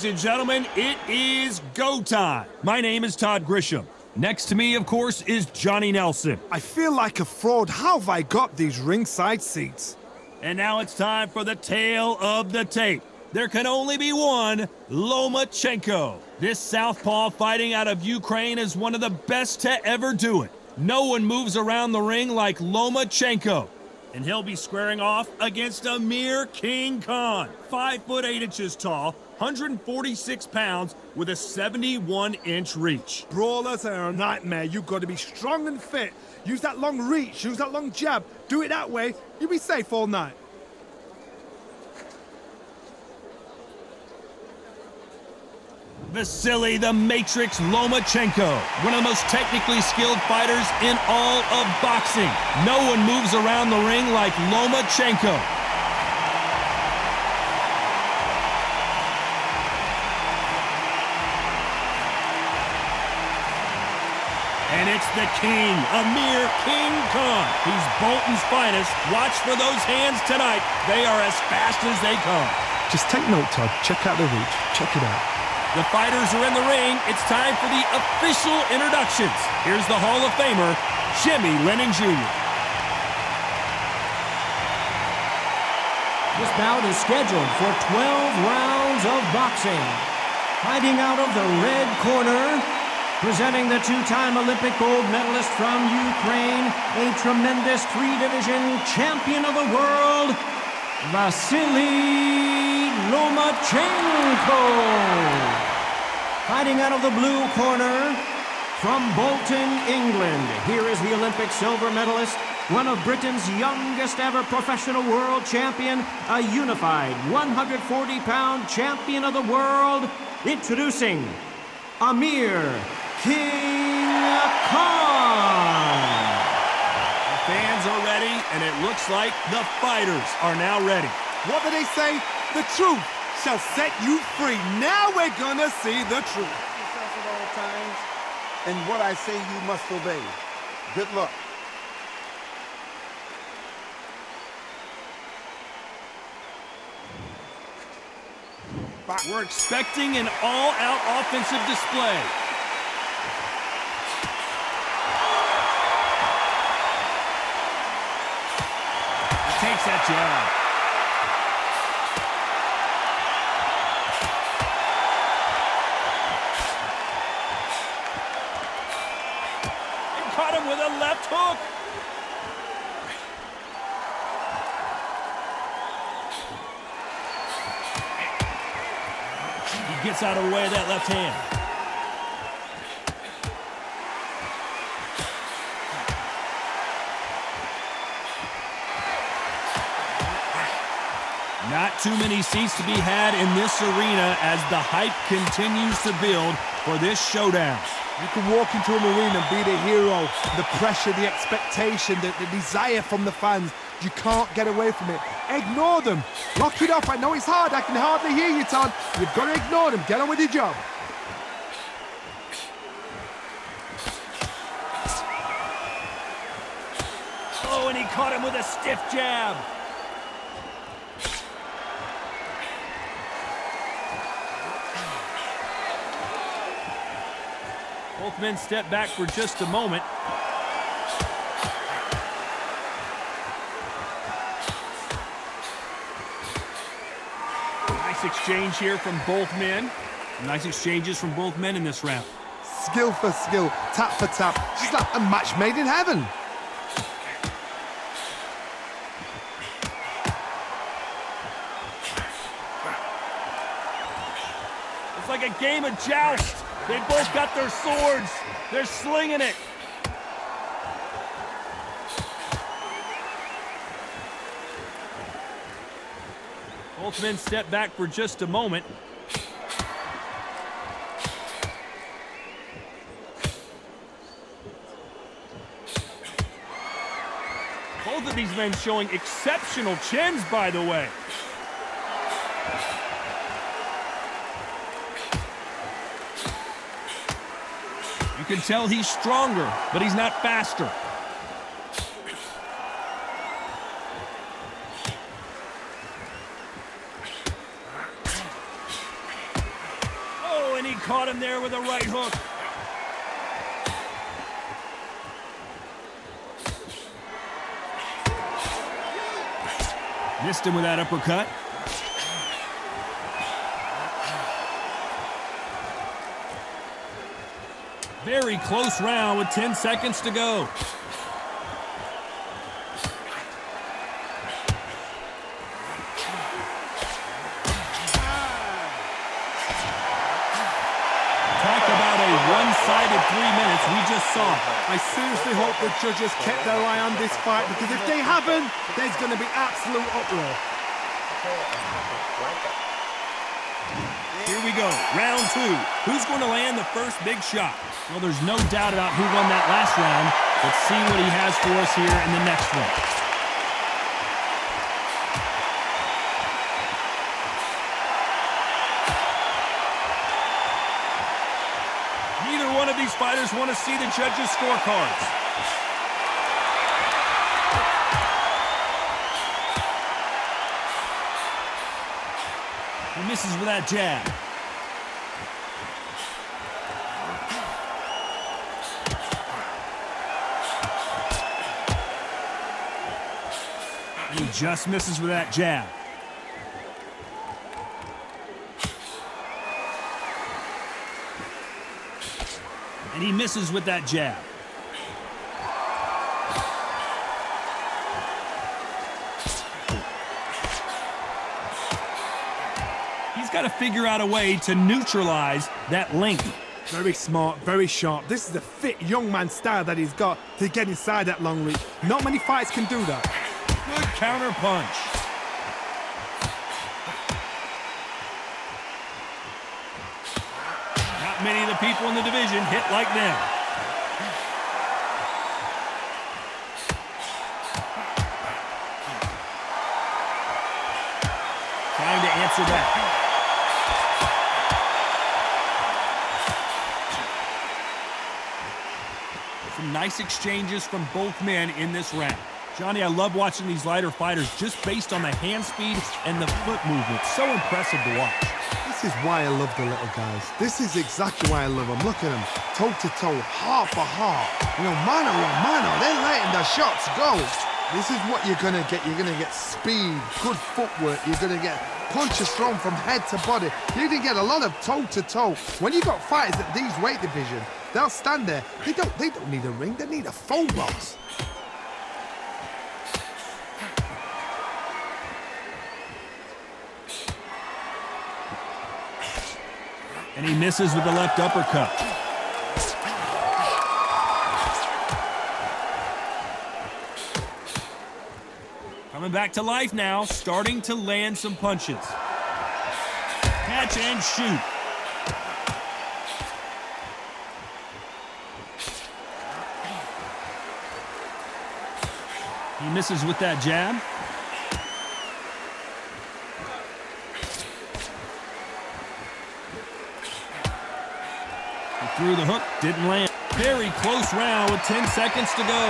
ladies and gentlemen, it is go time. My name is Todd Grisham. Next to me, of course, is Johnny Nelson. I feel like a fraud. How have I got these ringside seats? And now it's time for the tale of the tape. There can only be one, Lomachenko. This southpaw fighting out of Ukraine is one of the best to ever do it. No one moves around the ring like Lomachenko. And he'll be squaring off against Amir King Khan, 5'8" tall, 146 pounds, with a 71-inch reach. Brawlers are a nightmare. You've got to be strong and fit. Use that long reach, use that long jab. Do it that way, you'll be safe all night. Vasyl the Matrix Lomachenko, one of the most technically skilled fighters in all of boxing. No one moves around the ring like Lomachenko. And it's the king, Amir King Khan. He's Bolton's finest. Watch for those hands tonight. They are as fast as they come. Just take note, Todd. Check out the reach. Check it out. The fighters are in the ring. It's time for the official introductions. Here's the Hall of Famer, Jimmy Lennon Jr. This bout is scheduled for 12 rounds of boxing. Fighting out of the red corner, presenting the two-time Olympic gold medalist from Ukraine, a tremendous three-division champion of the world, Vasyl Lomachenko. Fighting out of the blue corner, from Bolton, England, here is the Olympic silver medalist, one of Britain's youngest ever professional world champion, a unified 140-pound champion of the world, introducing Amir King Khan. The fans are ready, and it looks like the fighters are now ready. What do they say? The truth shall set you free. Now we're gonna see the truth. Yourself at all times, and what I say you must obey. Good luck. We're expecting an all-out offensive display. He takes that jab. Caught him with a left hook. He gets out of the way of that left hand. Not too many seats to be had in this arena as the hype continues to build for this showdown. You can walk into an arena and be the hero. The pressure, the expectation, the desire from the fans. You can't get away from it. Ignore them. Lock it off. I know it's hard. I can hardly hear you, Todd. You've got to ignore them. Get on with your job. Oh, and he caught him with a stiff jab. Both men step back for just a moment. Nice exchange here from both men. Nice exchanges from both men in this round. Skill for skill, tap for tap. Just like a match made in heaven. It's like a game of joust. They both got their swords. They're slinging it. Both men step back for just a moment. Both of these men showing exceptional chins, by the way. You can tell he's stronger, but he's not faster. he caught him there with a right hook. Missed him with that uppercut. Very close round with 10 seconds to go. Talk about a one-sided 3 minutes we just saw. I seriously hope the judges kept their eye on this fight, because if they haven't, there's going to be absolute uproar. Here we go, round 2. Who's going to land the first big shot? Well, there's no doubt about who won that last round. Let's see what he has for us here in the next one. Neither one of these fighters want to see the judges' scorecards. He misses with that jab. And he just misses with that jab. And he misses with that jab. He's got to figure out a way to neutralize that length. Very smart, very sharp. This is a fit young man style that he's got to get inside that long reach. Not many fights can do that. Good counter punch. Not many of the people in the division hit like them. Trying to answer that. Some nice exchanges from both men in this round. Johnny, I love watching these lighter fighters just based on the hand speed and the foot movement. So impressive to watch. This is why I love the little guys. This is exactly why I love them. Look at them, toe to toe, heart for heart. You know, mano a mano, they're letting the shots go. This is what you're gonna get. You're gonna get speed, good footwork. You're gonna get punches thrown from head to body. You're gonna get a lot of toe to toe. When you got fighters at these weight division, they'll stand there. They don't need a ring. They need a phone box. And he misses with the left uppercut. Coming back to life now, starting to land some punches. Catch and shoot. He misses with that jab. He threw the hook, didn't land. Very close round with 10 seconds to go.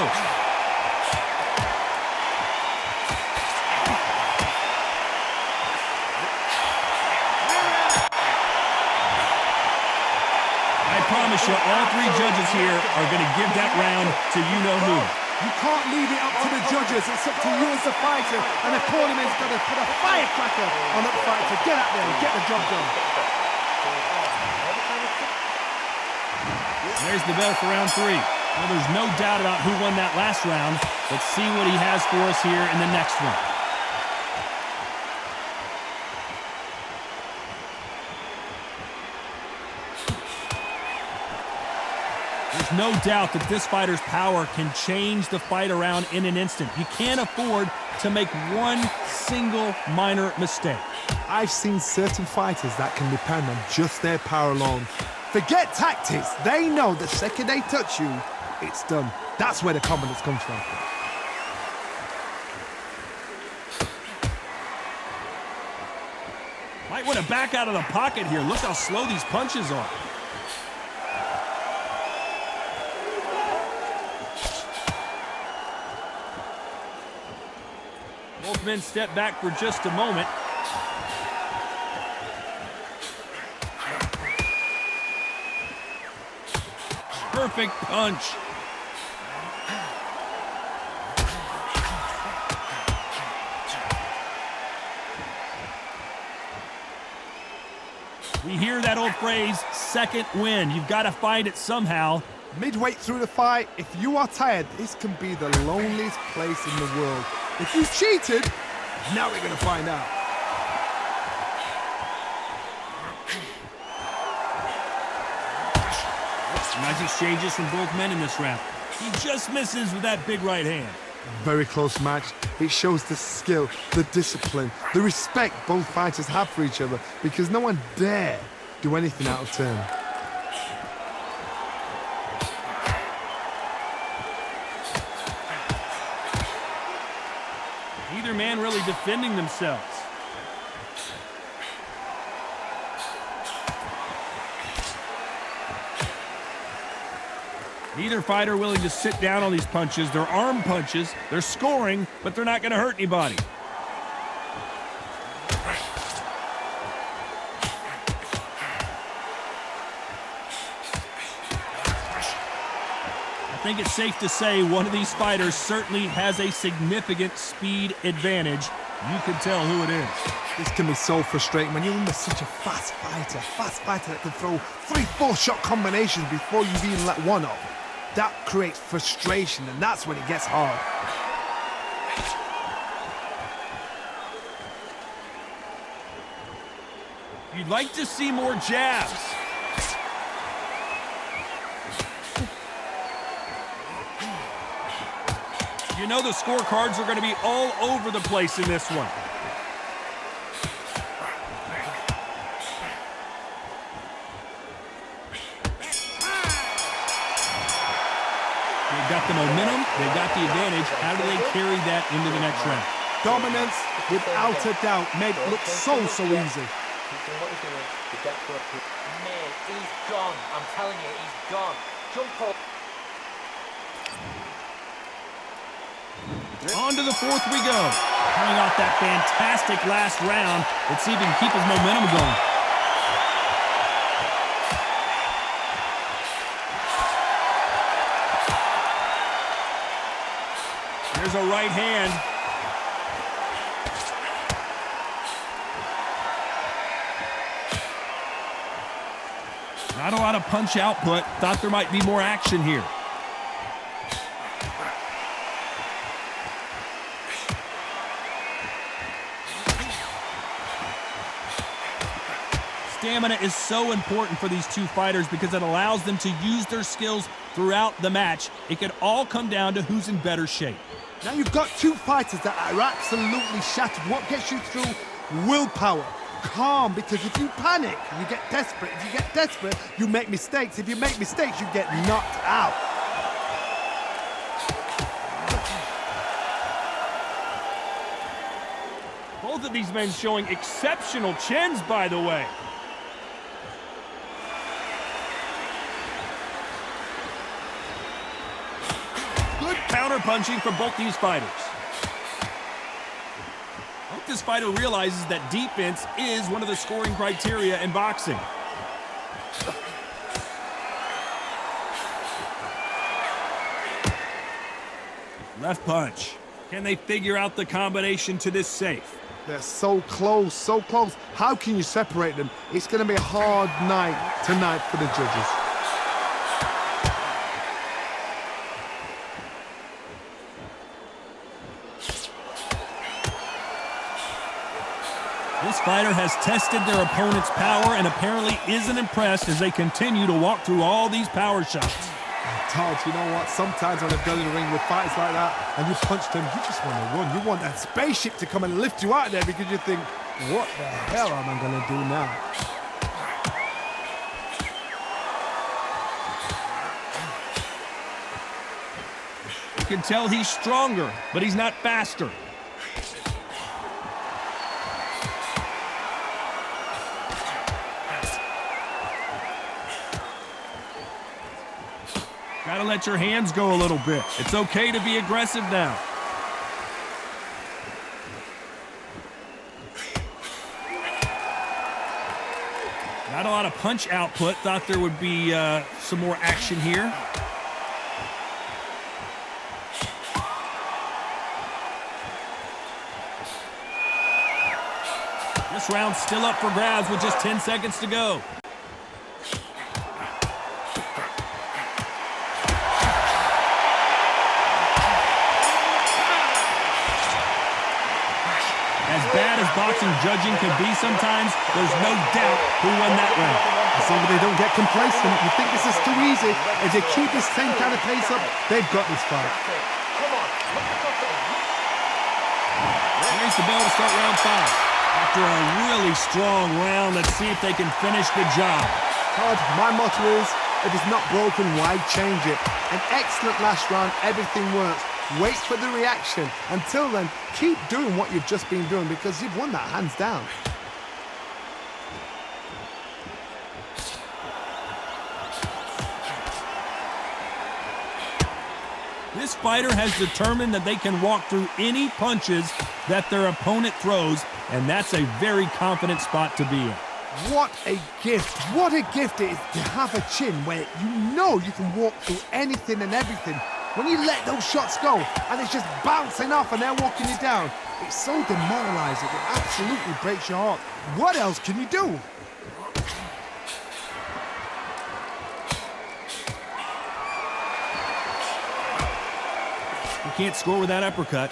I promise you, all three judges here are going to give that round to you-know-who. You can't leave it up to the judges. It's up to you as the fighter. And the cornerman's got to put a firecracker on that fighter. Get out there and get the job done. There's the bell for round 3. Well, there's no doubt about who won that last round. Let's see what he has for us here in the next one. There's no doubt that this fighter's power can change the fight around in an instant. You can't afford to make one single minor mistake. I've seen certain fighters that can depend on just their power alone. Forget tactics. They know the second they touch you, it's done. That's where the confidence comes from. Might want to back out of the pocket here. Look how slow these punches are. Both men step back for just a moment. perfect punch. We hear that old phrase, second wind. You've got to find it somehow. Midway through the fight, if you are tired, this can be the loneliest place in the world. If you cheated, now we're going to find out. Nice exchanges from both men in this round. He just misses with that big right hand. Very close match. It shows the skill, the discipline, the respect both fighters have for each other, because no one dare do anything out of turn. Neither man really defending themselves. Neither fighter willing to sit down on these punches. They're arm punches. They're scoring, but they're not going to hurt anybody. I think it's safe to say one of these fighters certainly has a significant speed advantage. You can tell who it is. This can be so frustrating when you're under such a fast fighter that can throw 3-4 shot combinations before you've even let one off. That creates frustration, and that's when it gets hard. You'd like to see more jabs. You know the scorecards are going to be all over the place in this one. They've got the momentum, they've got the advantage. How do they carry that into the next round? Dominance, without a doubt, made it look so easy. What he's doing to get to a point. Man, he's gone. I'm telling you, he's gone. Jump up. On to the fourth we go. Coming off that fantastic last round. Let's see if he can keep his momentum going. There's a right hand. Not a lot of punch output. Thought there might be more action here. Stamina is so important for these two fighters because it allows them to use their skills throughout the match. It can all come down to who's in better shape. Now you've got two fighters that are absolutely shattered. What gets you through? Willpower. Calm, because if you panic, you get desperate. If you get desperate, you make mistakes. If you make mistakes, you get knocked out. Both of these men showing exceptional chins, by the way. Good counter-punching from both these fighters. I hope this fighter realizes that defense is one of the scoring criteria in boxing. Left punch. Can they figure out the combination to this safe? They're so close, so close. How can you separate them? It's going to be a hard night tonight for the judges. This fighter has tested their opponent's power and apparently isn't impressed as they continue to walk through all these power shots. Todd, you know what? Sometimes when I've gone in the ring with fights like that and you punch them, you just want to run. You want that spaceship to come and lift you out of there because you think, what the hell am I going to do now? You can tell he's stronger, but he's not faster. Gotta let your hands go a little bit. It's okay to be aggressive now. Not Not a lot of punch output. Thought there would be some more action here. This round's still up for grabs with just 10 seconds to go. As bad as boxing judging could be sometimes, there's no doubt who won that round. As long as they don't get complacent, you think this is too easy. If they keep this same kind of pace up, they've got this fight. Here's the bell to start round 5. After a really strong round, let's see if they can finish the job. Todd, my motto is, if it's not broken, why change it? An excellent last round, everything works. Wait for the reaction. Until then, keep doing what you've just been doing because you've won that hands down. This fighter has determined that they can walk through any punches that their opponent throws, and that's a very confident spot to be in. What a gift. What a gift it is to have a chin where you know you can walk through anything and everything. When you let those shots go and it's just bouncing off and they're walking you down, it's so demoralizing. It absolutely breaks your heart. What else can you do? You can't score with that uppercut.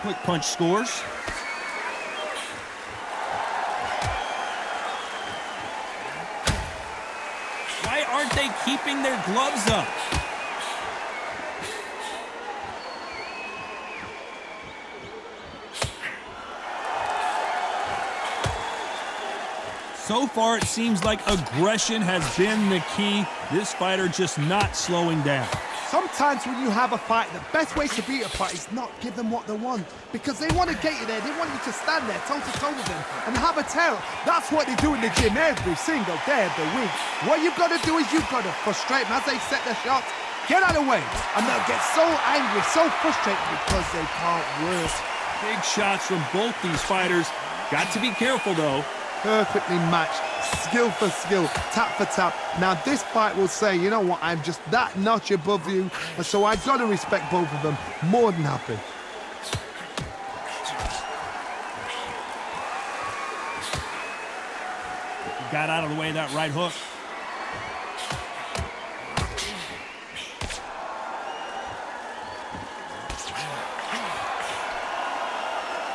Quick punch scores. Why aren't they keeping their gloves up? So far, it seems like aggression has been the key. This fighter just not slowing down. Sometimes when you have a fight, the best way to beat a fight is not give them what they want. Because they want to get you there. They want you to stand there toe-to-toe with them and have a tail. That's what they do in the gym every single day of the week. What you've got to do is you've got to frustrate them as they set their shots. Get out of the way. And they'll get so angry, so frustrated because they can't work. Big shots from both these fighters. Got to be careful, though. Perfectly matched, skill for skill, tap for tap. Now this fight will say, you know what, I'm just that notch above you, and so I've got to respect both of them. More than happy. Got out of the way of that right hook.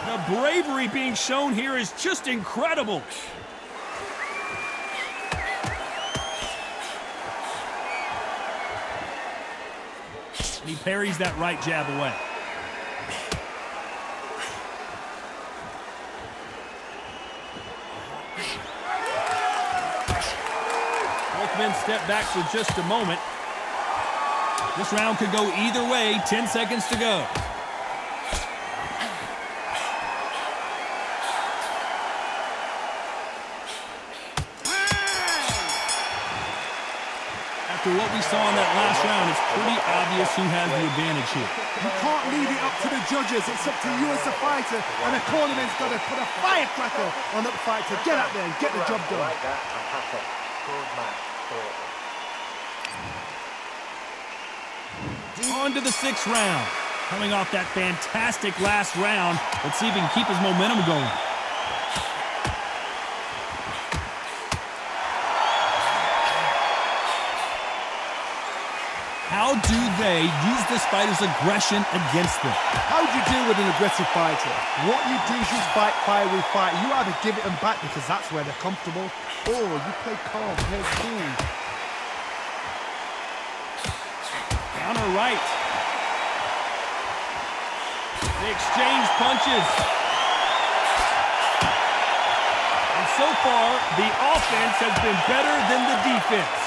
The bravery being shown here is just incredible. He parries that right jab away. Both men step back for just a moment. This round could go either way. 10 seconds to go. After what we saw in that last round, it's pretty obvious who has the advantage here. You can't leave it up to the judges. It's up to you as a fighter, and the cornerman's got to put a firecracker on that fight to get out there and get the job done. Like that, I'm happy. Good man. On to the 6th round. Coming off that fantastic last round, let's see if he can keep his momentum going. How do they use this fighter's aggression against them? How do you deal with an aggressive fighter? What you do is you fight fire with fight. You either give it them back because that's where they're comfortable, or you play calm, play cool. Counter right. They exchange punches. And so far, the offense has been better than the defense.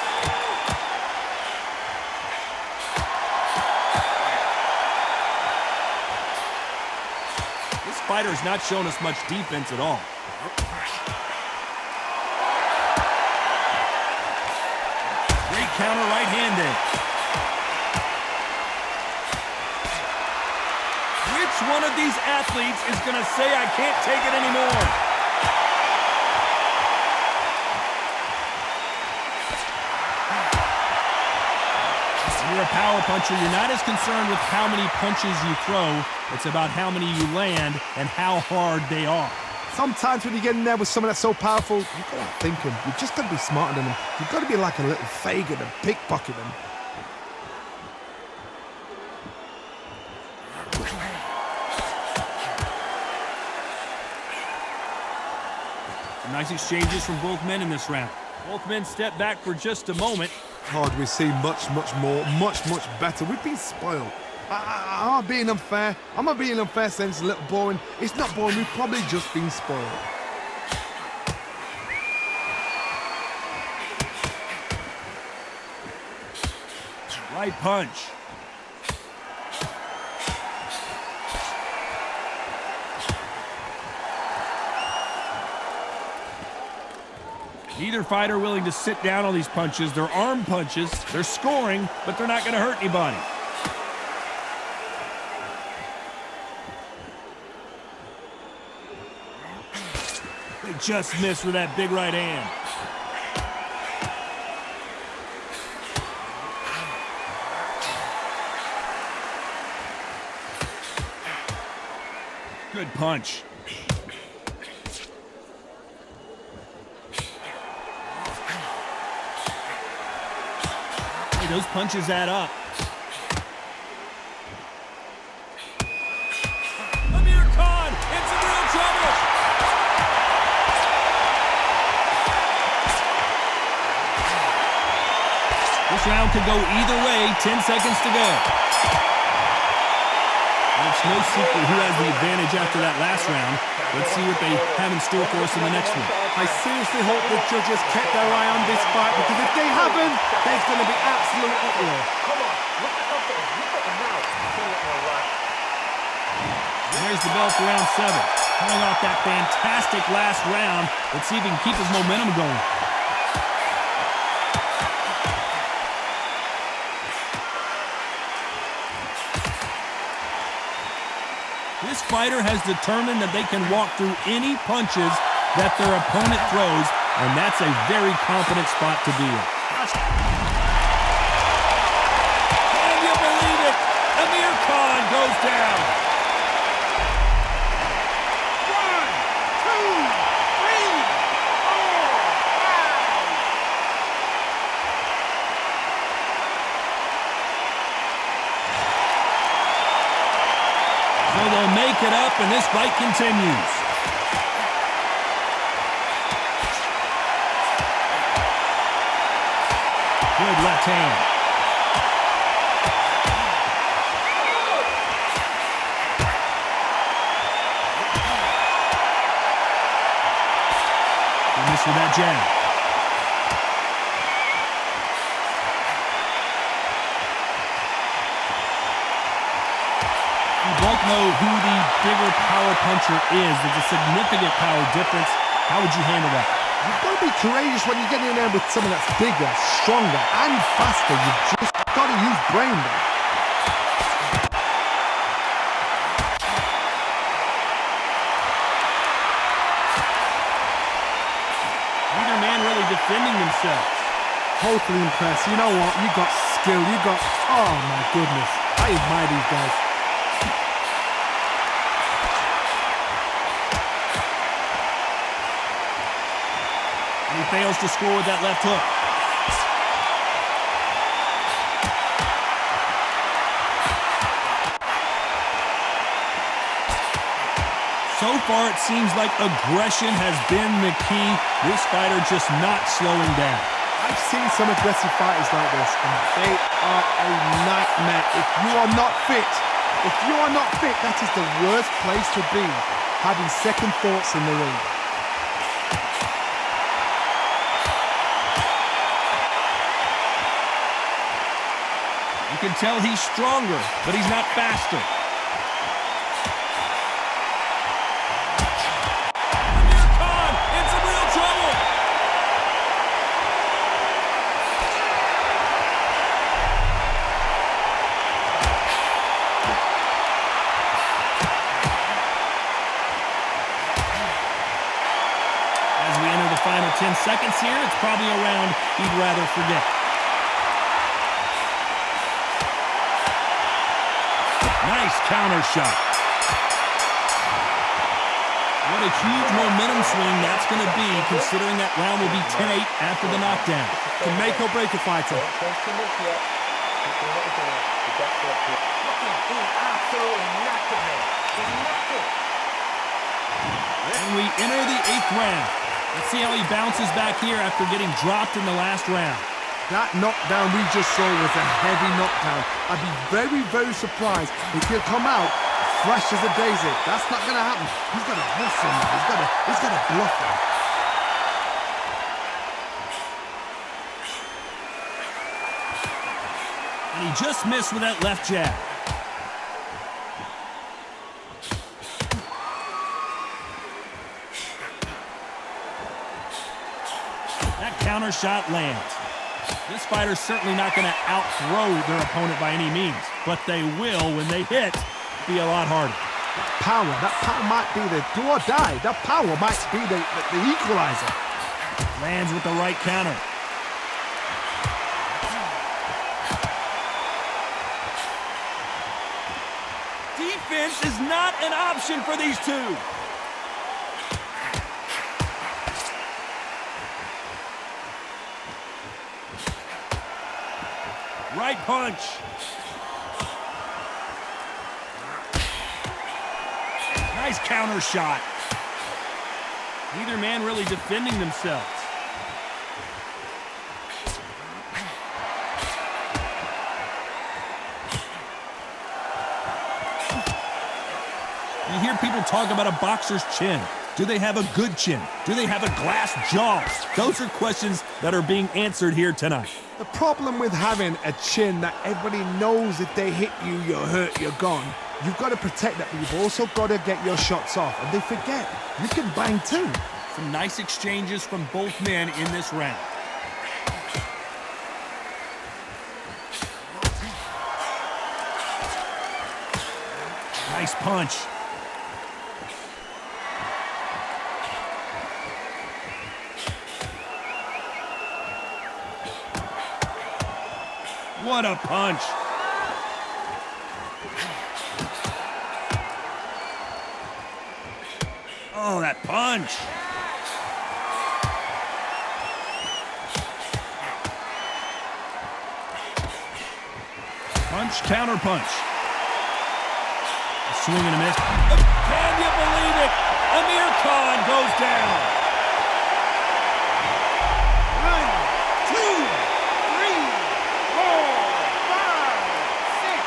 This fighter's not shown us much defense at all. Great counter right-handed. Which one of these athletes is going to say, I can't take it anymore? When you're a power puncher, you're not as concerned with how many punches you throw. It's about how many you land and how hard they are. Sometimes when you get in there with someone that's so powerful, you've got to think them. You've just got to be smarter than them. You've got to be like a little Fagin and pickpocket them. Some nice exchanges from both men in this round. Both men step back for just a moment. God, we've seen much more, much better. We've been spoiled. I'm not being unfair. I'm not being unfair saying it's a little boring. It's not boring. We've probably just been spoiled. Right punch. Neither fighter willing to sit down on these punches. They're arm punches. They're scoring, but they're not going to hurt anybody. They just missed with that big right hand. Good punch. Hey, those punches add up. Amir Khan in some real trouble. This round could go either way. 10 seconds to go. It's no secret who has the advantage after that last round. Let's see what they have in store for us in the next one. I seriously hope the judges kept their eye on this fight, because if they haven't, there's going to be absolute uproar. Come on, look confident. Look at him now. There's the bell for round 7. Coming off that fantastic last round. Let's see if he can keep his momentum going. This fighter has determined that they can walk through any punches that their opponent throws, and that's a very confident spot to be in. Can you believe it? Amir Khan goes down. 1, 2, 3, 4. So they'll make it up, and this fight continues. Good left hand. He missed with that jab. We both know who the bigger power puncher is. There's a significant power difference. How would you handle that? You've got to be courageous when you get in there with someone that's bigger, stronger, and faster. You've just got to use brain there. Neither man really defending themselves. Totally impressed. You know what? You got skill. You got... Oh, my goodness. I admire these guys. And he fails to score with that left hook. So far, it seems like aggression has been the key. This fighter just not slowing down. I've seen some aggressive fighters like this, and they are a nightmare. If you are not fit, that is the worst place to be, having second thoughts in the ring. You can tell he's stronger, but he's not faster. Amir Khan in some real trouble. 10 seconds here. It's probably a round he'd rather forget. Nice counter shot. What a huge momentum swing that's going to be, considering that round will be 10-8 after the knockdown. Can make or break a fighter. Don't change too much yet. Keep doing what you're doing. The depth work here. Look at him. He absolutely knackered me. He's knackered. And we enter the 8th round. Let's see how he bounces back here after getting dropped in the last round. That knockdown we just saw was a heavy knockdown. I'd be very, very surprised if he'll come out fresh as a daisy. That's not going to happen. He's got to hustle him. He's got to bluff him. And he just missed with that left jab. That counter shot lands. This fighter's certainly not going to outthrow their opponent by any means, but they will, when they hit, be a lot harder. That power might be the do or die. That power might be the equalizer. Lands with the right counter. Defense is not an option for these two. Right punch. Nice counter shot. Neither man really defending themselves. You hear people talk about a boxer's chin. Do they have a good chin? Do they have a glass jaw? Those are questions that are being answered here tonight. The problem with having a chin that everybody knows if they hit you, you're hurt, you're gone. You've got to protect that, but you've also got to get your shots off. And they forget, you can bang too. Some nice exchanges from both men in this round. Nice punch. What a punch. Oh, that punch. Punch, counter punch. A swing and a miss. Can you believe it? Amir Khan goes down. 1, 2, 3, 4, 5, 6.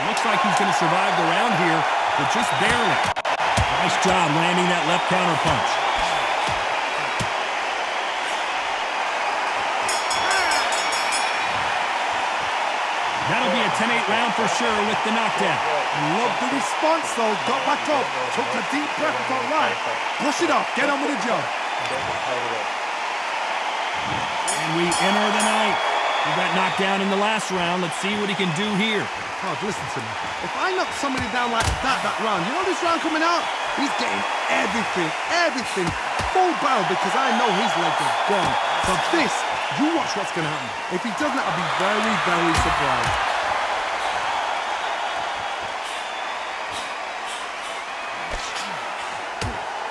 Looks like he's going to survive the round here, but just barely. Nice job landing that left counter punch. That'll be a 10-8 round for sure with the knockdown. Love the response though. Got back up, took a deep breath and thought, right, brush it off, get on with the job. And we enter the ninth. He got knocked down in the last round. Let's see what he can do here. Oh, listen to me. If I knock somebody down like that round, you know this round coming out? He's getting everything, full barrel because I know his legs are gone. So this, you watch what's going to happen. If he doesn't, I'll be very, very surprised.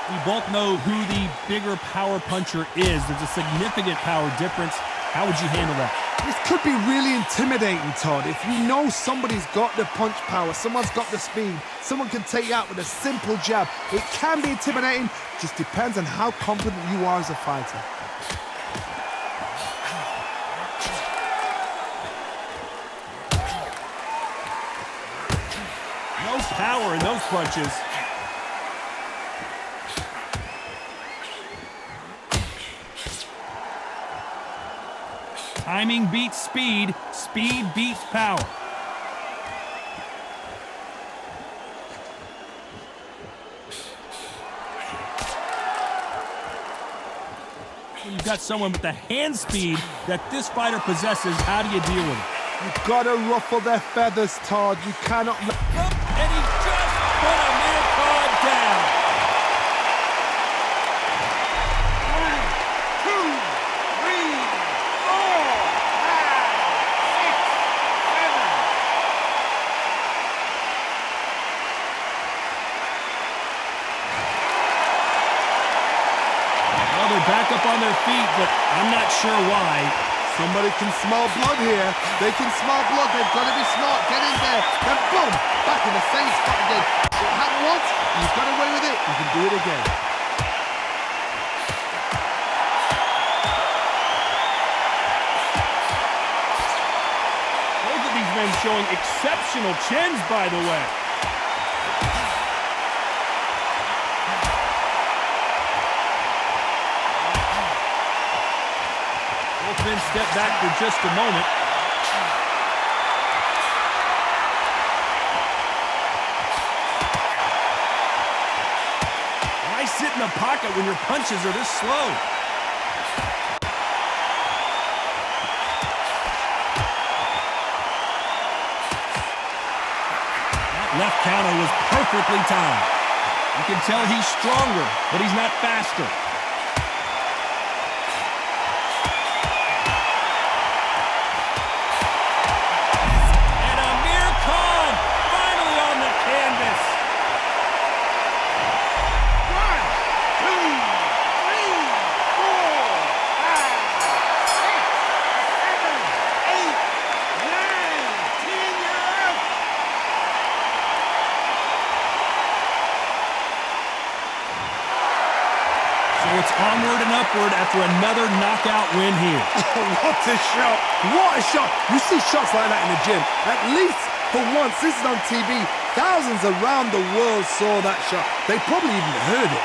We both know who the bigger power puncher is. There's a significant power difference. How would you handle that? This could be really intimidating, Todd. If you know somebody's got the punch power, someone's got the speed, someone can take you out with a simple jab. It can be intimidating, just depends on how confident you are as a fighter. No power in those punches. Timing beats speed, speed beats power. When you've got someone with the hand speed that this fighter possesses, how do you deal with it? You've got to ruffle their feathers, Todd. You cannot... And he just put Amir Khan down. 1, 2, 3, 4, 5, 6, 7. Well, they're back up on their feet, but I'm not sure why. Somebody can smell blood here. They can smell blood. They've got to be smart. Get in there. Then boom! Back in the same spot again. It happened once. You've got away with it. You can do it again. Both of these men showing exceptional chins, by the way. Both men step back for just a moment. Why sit in the pocket when your punches are this slow? That left counter was perfectly timed. You can tell he's stronger, but he's not faster. It's onward and upward after another knockout win here. What a shot! What a shot! You see shots like that in the gym. At least for once, this is on TV. Thousands around the world saw that shot. They probably even heard it.